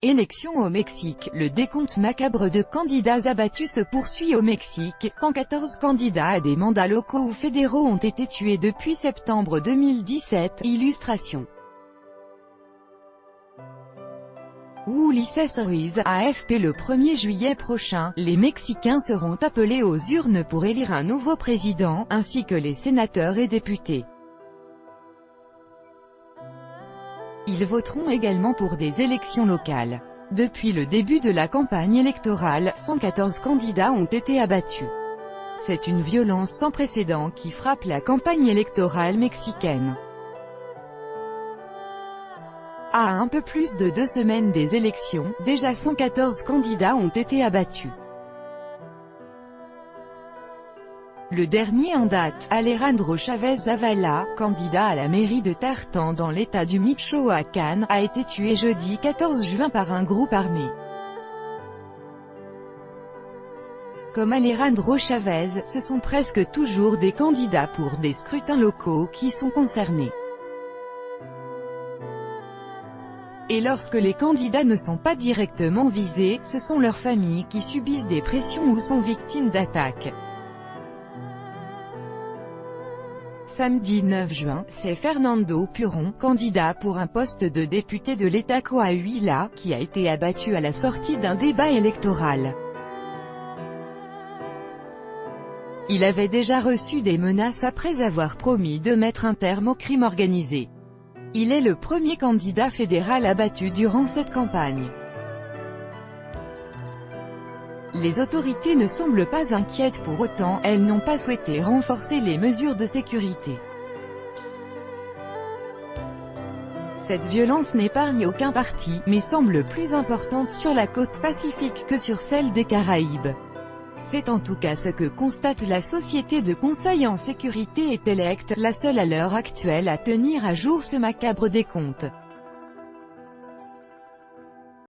Élections au Mexique. Le décompte macabre de candidats abattus se poursuit au Mexique. 114 candidats à des mandats locaux ou fédéraux ont été tués depuis septembre 2017. Illustration. Ulises Ruiz, AFP. Le 1er juillet prochain, les Mexicains seront appelés aux urnes pour élire un nouveau président, ainsi que les sénateurs et députés. Ils voteront également pour des élections locales. Depuis le début de la campagne électorale, 114 candidats ont été abattus. C'est une violence sans précédent qui frappe la campagne électorale mexicaine. À un peu plus de 2 semaines des élections, déjà 114 candidats ont été abattus. Le dernier en date, Alejandro Chavez Zavala, candidat à la mairie de Tartán dans l'état du Michoacán, a été tué jeudi 14 juin par un groupe armé. Comme Alejandro Chavez, ce sont presque toujours des candidats pour des scrutins locaux qui sont concernés. Et lorsque les candidats ne sont pas directement visés, ce sont leurs familles qui subissent des pressions ou sont victimes d'attaques. Samedi 9 juin, c'est Fernando Puron, candidat pour un poste de député de l'État Coahuila, qui a été abattu à la sortie d'un débat électoral. Il avait déjà reçu des menaces après avoir promis de mettre un terme au crime organisé. Il est le premier candidat fédéral abattu durant cette campagne. Les autorités ne semblent pas inquiètes pour autant, elles n'ont pas souhaité renforcer les mesures de sécurité. Cette violence n'épargne aucun parti, mais semble plus importante sur la côte pacifique que sur celle des Caraïbes. C'est en tout cas ce que constate la société de conseil en sécurité Intellect, la seule à l'heure actuelle à tenir à jour ce macabre décompte.